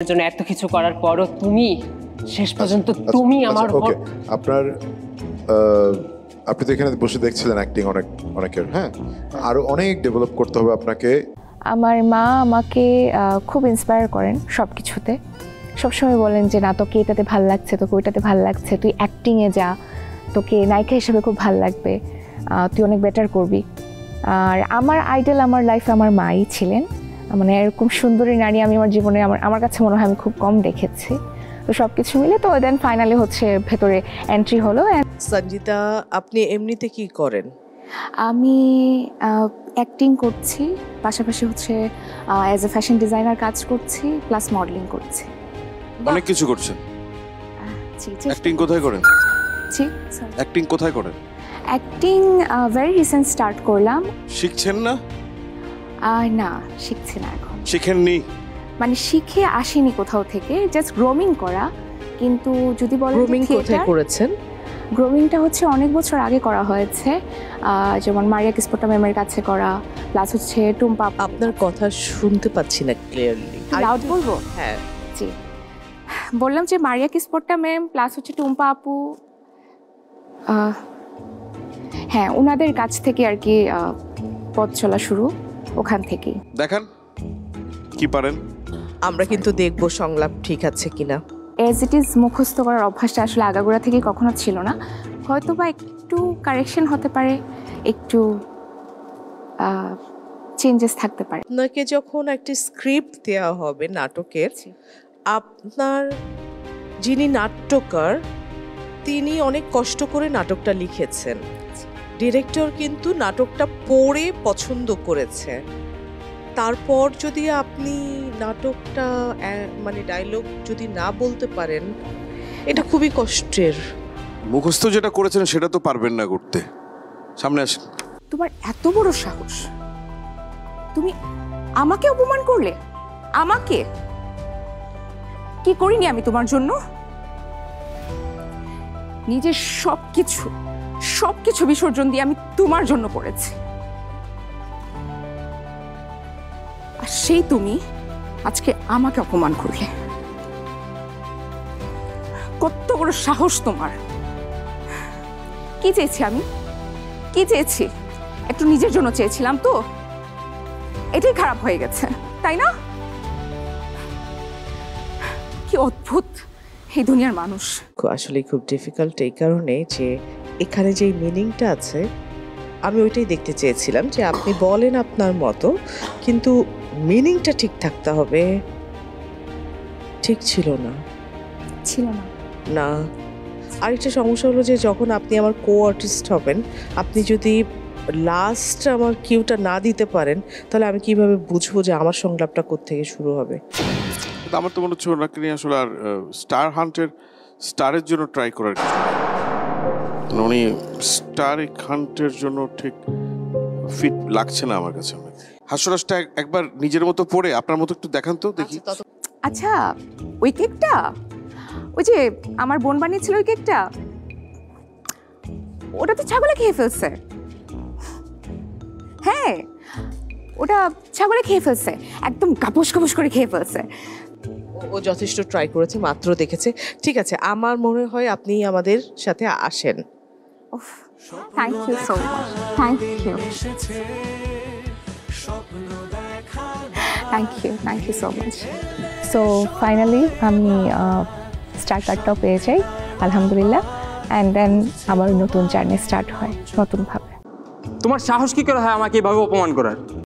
জন্য এত কিছু করার পরও তুমি শেষ পর্যন্ত তুমি আমার ওকে আপনার আপনি তো এখানে বসে দেখছিলেন অ্যাক্টিং অনেকের হ্যাঁ আরো অনেক ডেভেলপ করতে হবে আপনাকে। আমার মা আমাকে খুব ইন্সপায়ার করেন সব কিছুতে, সবসময় বলেন যে না তোকে এটাতে ভাল লাগছে, তোকে ওইটাতে ভাল লাগছে, তুই অ্যাক্টিংয়ে যা, তোকে নায়িকা হিসেবে খুব ভাল লাগবে, তুই অনেক বেটার করবি। আর আমার আইডল আমার লাইফে আমার মাই ছিলেন, মানে এরকম সুন্দরী নারী আমি আমার জীবনে আমার কাছে মনে হয় আমি খুব কম দেখেছি। তো সব কিছু মিলে তো দেন ফাইনালি হচ্ছে ভেতরে এন্ট্রি হলো। সঞ্জিতা আপনি এমনিতে কি করেন? আমি অ্যাক্টিং করছি, পাশাপাশি হচ্ছে অ্যাজ এ ফ্যাশন ডিজাইনার কাজ করছি, প্লাস মডেলিং করছি। অনেক কিছু করছেন। জি অ্যাক্টিং কোথায় করেন? জি অ্যাক্টিং কোথায় করেন? অ্যাক্টিং ভেরি রিসেন্ট স্টার্ট করলাম। শিখছেন না? না শিখছি না এখন। শিখেননি? মানে শিখে আসিনি কোথাও থেকে, জাস্ট গ্রোমিং করা। কিন্তু যদি বলেন গ্রুমিং কোথায় করেছেন? গ্রোমিংটা হচ্ছে অনেক বছর আগে করা হয়েছে, যেমন মারিয়া কিসপোর্টা ম্যামের কাছে করা, প্লাস হচ্ছে টুম্পা। আপনার কথা শুনতে পাচ্ছি না ক্লিয়ারলি। লাউড বলবো? হ্যাঁ জি, বললাম যে মারিয়া কিসপোর্টা ম্যাম প্লাস হচ্ছে টুম্পা আপু, হ্যাঁ ওনাদের কাছ থেকে আর কি পথ চলা শুরু, ওখান থেকেই। দেখান কি পারেন। আমরা কিন্তু দেখবো সংলাপ ঠিক আছে কিনা। অ্যাজ ইট ইজ মুখস্থ করার অভ্যাসটা আসলে আগাগোড়া থেকে কখনো ছিল না, হয়তো বা একটু কারেকশন হতে পারে, একটু চেঞ্জেস থাকতে পারে। আপনাকে যখন একটি স্ক্রিপ্ট দেওয়া হবে নাটকের, আপনার যিনি নাট্যকার তিনি অনেক কষ্ট করে নাটকটা লিখেছেন, ডিরেক্টর কিন্তু নাটকটা পড়ে পছন্দ করেছে, তারপর যদি আপনি নাটকটা মানে ডায়লগ যদি না বলতে পারেন, এটা খুবই কষ্টের। মুখস্থ যেটা করেছেন সেটা তো পারবেন না করতে। সামনে আসেন। তোমার এত বড় সাহস, তুমি আমাকে অপমান করলে? আমাকে কি করিনি আমি তোমার জন্য? নিজের সবকিছু বিসর্জন দিয়ে আমি তোমার জন্য করেছি, আর সেই তুমি আজকে আমাকে অপমান করলে। কত বড় সাহস তোমার! কি চেয়েছি আমি? কি চেয়েছি? একটু নিজের জন্য চেয়েছিলাম, তো এটাই খারাপ হয়ে গেছে, তাই না? কি অদ্ভুত এই দুনিয়ার মানুষ। আসলে খুব ডিফিকাল্ট এই কারণে যে এখানে যে মিনিংটা আছে আমি ওইটাই দেখতে চেয়েছিলাম, যে আপনি বলেন আপনার মতো কিন্তু মিনিংটা ঠিক থাকতে হবে। ঠিক ছিল না না। আরেকটা সমস্যা হলো যে যখন আপনি আমার কো আর্টিস্ট হবেন, আপনি যদি লাস্ট আমার কিউটা না দিতে পারেন, তাহলে আমি কিভাবে বুঝবো যে আমার সংলাপটা কোত্থেকে শুরু হবে? আমার তো মনে হচ্ছে ওনাকে নিয়ে আসলে আর স্টারের জন্য ট্রাই করার কিছু নেই। উনি হান্টের জন্য ঠিক ফিট লাগছে না আমার কাছে। হাস্যরসটা একবার নিজের মতো পড়ে আপনার মতো একটু দেখান তো দেখি। আচ্ছা, ওই কেকটা, ওই যে আমার বোন বানিয়েছিল ওই কেকটা, ওটা তো ছাগলে খেয়ে ফেলছে। হ্যাঁ, ওটা ছাগলে খেয়ে ফেলছে, একদম কাপুস কাপুস করে খেয়ে ফেলছে। ও যথেষ্ট ট্রাই করেছে, মাত্র দেখেছে। ঠিক আছে, আমার মনে হয় আপনি আমাদের সাথে আসেন। Thank you so much, thank you so much. So finally আমি স্টার কার্ডটাও পেয়ে যাই আলহামদুলিল্লাহ, অ্যান্ড দেন আমার নতুন জার্নি স্টার্ট হয় নতুনভাবে। তোমার সাহস কি করে হয় আমাকে এভাবে অপমান করার?